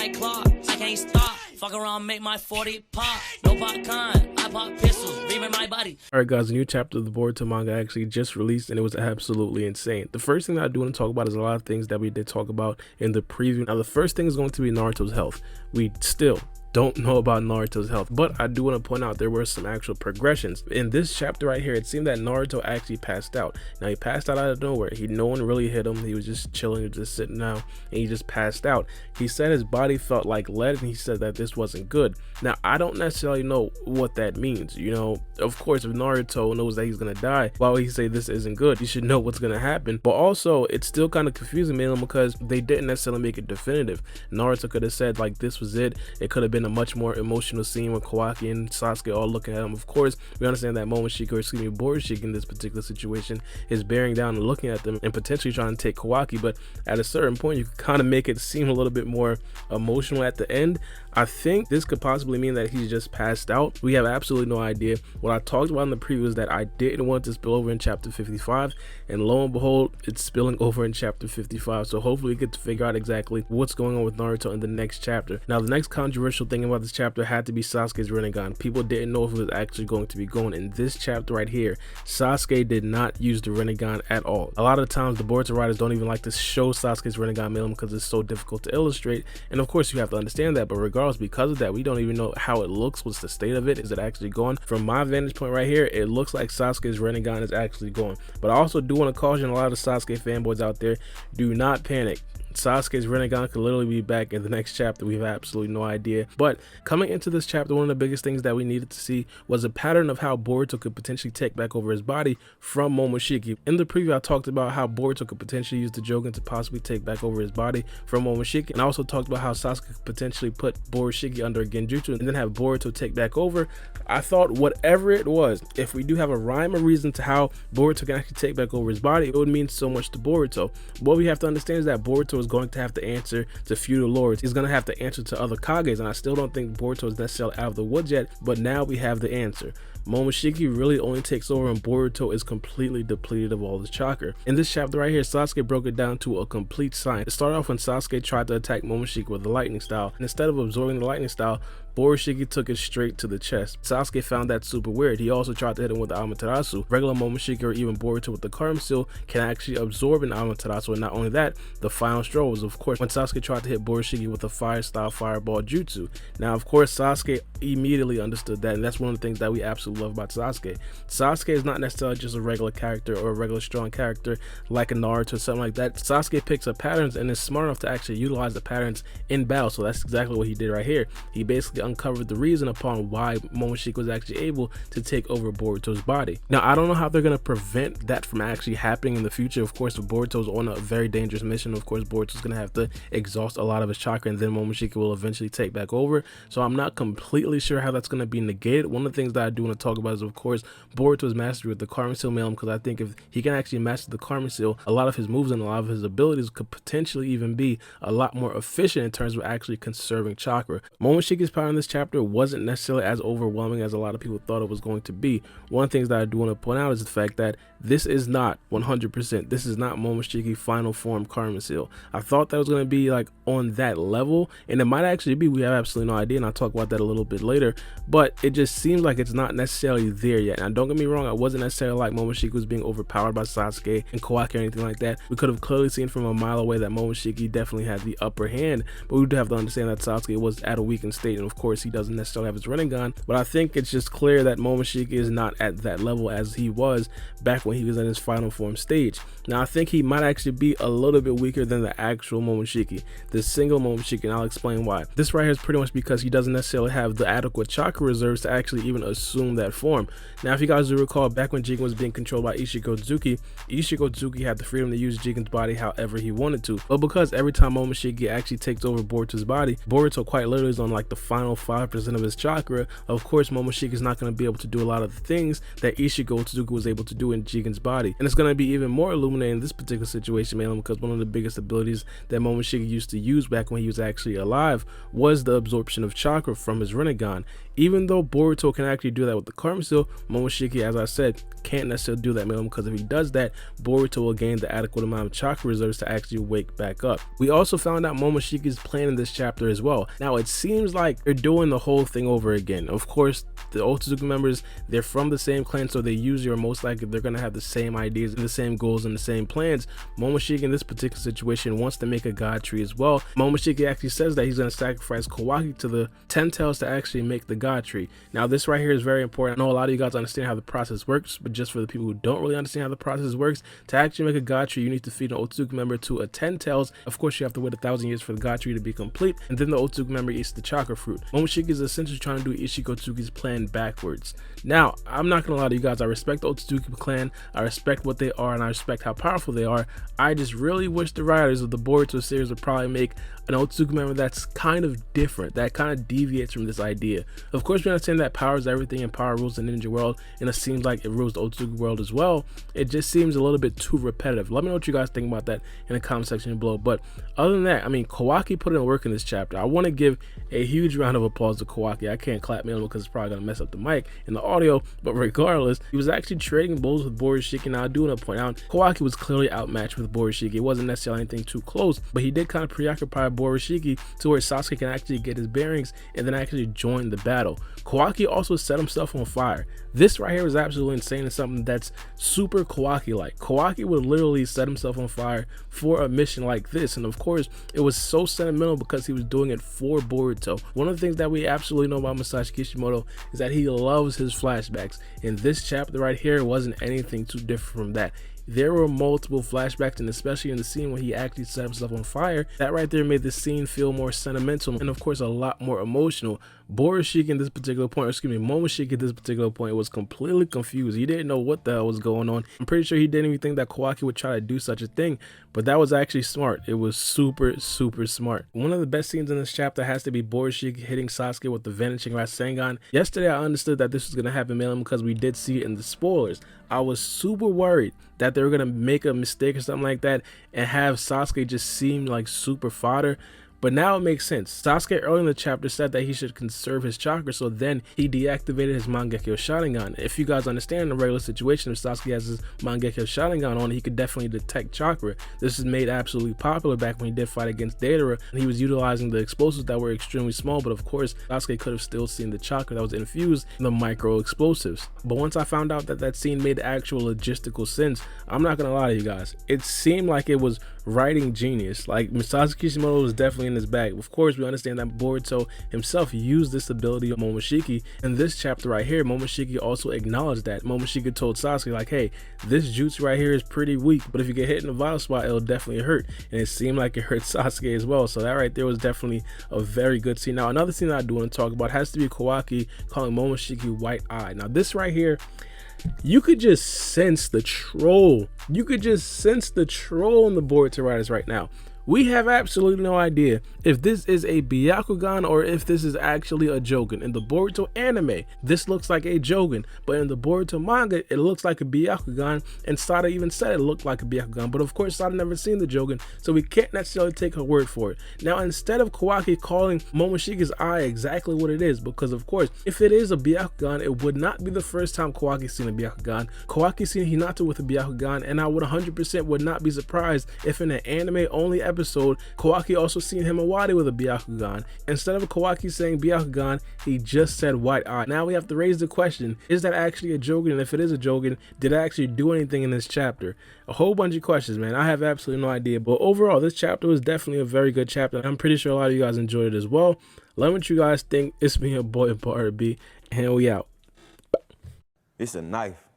like clock. I can't stop. Fuck around, make my 40 pop. No popcorn, I pop pistols, reaming my body. Alright guys, a new chapter of the Boruto manga actually just released and it was absolutely insane. The first thing that I do want to talk about is a lot of things that we did talk about in the preview. Now the first thing is going to be Naruto's health. We still don't know about Naruto's health, but I do want to point out there were some actual progressions. In this chapter right here, it seemed that Naruto actually passed out. Now he passed out of nowhere. No one really hit him. He was just chilling, just sitting down, and he just passed out. He said his body felt like lead, and he said that this wasn't good. Now I don't necessarily know what that means. You know, of course, if Naruto knows that he's gonna die, why would he say this isn't good? You should know what's gonna happen. But also, it's still kind of confusing, man, because they didn't necessarily make it definitive. Naruto could have said like this was it. It could have been a much more emotional scene with Kawaki and Sasuke all looking at him. Of course, we understand that Momoshiki, or excuse me, BoruShiki in this particular situation is bearing down and looking at them and potentially trying to take Kawaki, but at a certain point you could kind of make it seem a little bit more emotional at the end. I think this could possibly mean that he's just passed out. We have absolutely no idea. What I talked about in the preview is that I didn't want to spill over in chapter 55, and lo and behold, it's spilling over in chapter 55. So hopefully we get to figure out exactly what's going on with Naruto in the next chapter. Now the next controversial thing about this chapter had to be Sasuke's Rinnegan. People didn't know if it was actually going to be going. In this chapter right here, Sasuke did not use the Rinnegan at all. A lot of times the Boruto writers don't even like to show Sasuke's Rinnegan film because it's so difficult to illustrate, and of course you have to understand that, but regardless, because of that, we don't even know how it looks. What's the state of it? Is it actually gone? From my vantage point right here, it looks like Sasuke's Rinnegan is actually gone. But I also do want to caution a lot of Sasuke fanboys out there, do not panic. Sasuke's Rinnegan could literally be back in the next chapter. We have absolutely no idea. But coming into this chapter, one of the biggest things that we needed to see was a pattern of how Boruto could potentially take back over his body from Momoshiki. In the preview, I talked about how Boruto could potentially use the Jogan to possibly take back over his body from Momoshiki, and I also talked about how Sasuke could potentially put BoruShiki under a Genjutsu and then have Boruto take back over. I thought whatever it was, if we do have a rhyme or reason to how Boruto can actually take back over his body, it would mean so much to Boruto. What we have to understand is that Boruto is going to have to answer to feudal lords. He's going to have to answer to other Kages, and I still don't think Boruto is necessarily out of the woods yet, but now we have the answer. Momoshiki really only takes over and Boruto is completely depleted of all his chakra. In this chapter right here, Sasuke broke it down to a complete science. It started off when Sasuke tried to attack Momoshiki with the lightning style, and instead of absorbing the lightning style, BoruShiki took it straight to the chest. Sasuke found that super weird. He also tried to hit him with the Amaterasu. Regular Momoshiki or even Boruto with the Karma Seal can actually absorb an Amaterasu, and not only that, the final straw was of course when Sasuke tried to hit BoruShiki with a fire style fireball jutsu. Now of course Sasuke immediately understood that, and that's one of the things that we absolutely love about Sasuke. Sasuke is not necessarily just a regular character or a regular strong character like a Naruto or something like that. Sasuke picks up patterns and is smart enough to actually utilize the patterns in battle, so that's exactly what he did right here. He basically uncovered the reason upon why Momoshiki was actually able to take over Boruto's body. Now I don't know how they're going to prevent that from actually happening in the future. Of course, if Boruto's on a very dangerous mission, of course Boruto's going to have to exhaust a lot of his chakra, and then Momoshiki will eventually take back over. So I'm not completely sure how that's going to be negated. One of the things that I do want to talk about is of course Boruto's mastery with the Karma Seal Maelum, because I think if he can actually master the Karma Seal, a lot of his moves and a lot of his abilities could potentially even be a lot more efficient in terms of actually conserving chakra. Momoshiki's power in this chapter wasn't necessarily as overwhelming as a lot of people thought it was going to be. One of the things that I do want to point out is the fact that this is not 100%. This is not Momoshiki final form Karma Seal. I thought that was going to be like on that level, and it might actually be. We have absolutely no idea, and I'll talk about that a little bit later, but it just seems like it's not necessarily there yet. Now don't get me wrong, I wasn't necessarily like Momoshiki was being overpowered by Sasuke and Kawaki or anything like that. We could have clearly seen from a mile away that Momoshiki definitely had the upper hand, but we do have to understand that Sasuke was at a weakened state, and of course he doesn't necessarily have his Rinnegan, but I think it's just clear that Momoshiki is not at that level as he was back when he was in his final form stage. Now I think he might actually be a little bit weaker than the actual Momoshiki, the single Momoshiki, and I'll explain why. This right here is pretty much because he doesn't necessarily have the adequate chakra reserves to actually even assume that form. Now if you guys do recall, back when Jigen was being controlled by Ishigotsuki had the freedom to use Jigen's body however he wanted to, but because every time Momoshiki actually takes over Boruto's body, Boruto quite literally is on like the final 5% of his chakra. Of course Momoshiki is not going to be able to do a lot of the things that Ishigotsuki was able to do in Jigen's body, and it's going to be even more illuminating in this particular situation, man, because one of the biggest abilities that Momoshiki used to use back when he was actually alive was the absorption of chakra from his Rinnegan. Even though Boruto can actually do that with the karma seal, Momoshiki, as I said, can't necessarily do that minimum, because if he does that, Boruto will gain the adequate amount of chakra reserves to actually wake back up. We also found out Momoshiki's plan in this chapter as well. Now it seems like they're doing the whole thing over again. Of course, the Otsutsuki members, they're from the same clan, so they usually are most likely they're going to have the same ideas and the same goals and the same plans. Momoshiki in this particular situation wants to make a god tree as well. Momoshiki actually says that he's going to sacrifice Kawaki to the 10 tails to actually make the god tree. Now this right here is very important. I know a lot of you guys understand how the process works, but just for the people who don't really understand how the process works, to actually make a god tree, you need to feed an Otsutsuki member to a 10 tails. Of course, you have to wait 1,000 years for the god tree to be complete, and then the Otsutsuki member eats the chakra fruit. Momoshiki is essentially trying to do Ishikotsuki's plan backwards. Now, I'm not gonna lie to you guys, I respect the Otsutsuki clan, I respect what they are, and I respect how powerful they are. I just really wish the writers of the Boruto series would probably make an Otsutsuki member that's kind of different, that kind of deviates from this idea. Of course, we understand that power is everything and power rules the ninja world, and it seems like it rules the Otsutsuki world as well. It just seems a little bit too repetitive. Let me know what you guys think about that in the comment section below. But other than that, I mean, Kawaki put in work in this chapter. I want to give a huge round of applause to Kawaki. I can't clap me because it's probably gonna mess up the mic and the audio, but regardless, he was actually trading blows with BoruShiki. Now I do want to point out, Kawaki was clearly outmatched with BoruShiki. It wasn't necessarily anything too close, but he did kind of preoccupy BoruShiki to where Sasuke can actually get his bearings and then actually join the battle. Kawaki also set himself on fire. This right here is absolutely insane and something that's super Kawaki like. Kawaki would literally set himself on fire for a mission like this, and of course it was so sentimental because he was doing it for Boruto. One of the things that we absolutely know about Masashi Kishimoto is that he loves his flashbacks, and this chapter right here wasn't anything too different from that. There were multiple flashbacks, and especially in the scene when he actually set himself on fire, that right there made the scene feel more sentimental and of course a lot more emotional. BoruShiki in this particular point, or excuse me, Momoshiki at this particular point was completely confused. He didn't know what the hell was going on. I'm pretty sure he didn't even think that Kawaki would try to do such a thing, but that was actually smart. It was super smart. One of the best scenes in this chapter has to be BoruShiki hitting Sasuke with the vanishing Rasengan. Yesterday I understood that this was going to happen mainly because we did see it in the spoilers. I was super worried that they were going to make a mistake or something like that and have Sasuke just seem like super fodder. But now it makes sense. Sasuke earlier in the chapter said that he should conserve his chakra, so then he deactivated his Mangekyo Sharingan. If you guys understand, in a regular situation, if Sasuke has his Mangekyo Sharingan on, he could definitely detect chakra. This is made absolutely popular back when he did fight against Deidara, and he was utilizing the explosives that were extremely small, but of course Sasuke could have still seen the chakra that was infused in the micro explosives. But once I found out that that scene made actual logistical sense, I'm not gonna lie to you guys, it seemed like it was writing genius. Like, Masashi Kishimoto was definitely in his bag. Of course, we understand that Boruto himself used this ability of Momoshiki. In this chapter right here, Momoshiki also acknowledged that. Momoshiki told Sasuke, like, hey, this jutsu right here is pretty weak, but if you get hit in a vital spot, it'll definitely hurt. And it seemed like it hurt Sasuke as well. So that right there was definitely a very good scene. Now, another scene that I do want to talk about has to be Kawaki calling Momoshiki white eye. Now, this right here, you could just sense the troll. You could just sense the troll in the Boruto writers right now. We have absolutely no idea if this is a Byakugan or if this is actually a Jogan. In the Boruto anime, this looks like a Jogan, but in the Boruto manga, it looks like a Byakugan, and Sada even said it looked like a Byakugan, but of course Sada never seen the Jogan, so we can't necessarily take her word for it. Now, instead of Kawaki calling Momoshiki's eye exactly what it is, because of course, if it is a Byakugan, it would not be the first time Kawaki's seen a Byakugan. Kawaki's seen Hinata with a Byakugan, and I would 100% would not be surprised if in an anime-only episode, Kawaki also seen Himawari with a Byakugan. Instead of Kawaki saying Byakugan, he just said white eye. Now we have to raise the question, is that actually a Jogan? And if it is a Jogan, did it actually do anything in this chapter? A whole bunch of questions, man. I have absolutely no idea. But overall, this chapter was definitely a very good chapter. I'm pretty sure a lot of you guys enjoyed it as well. Let me know what you guys think. It's me, your boy, Baara, and we out. It's a knife.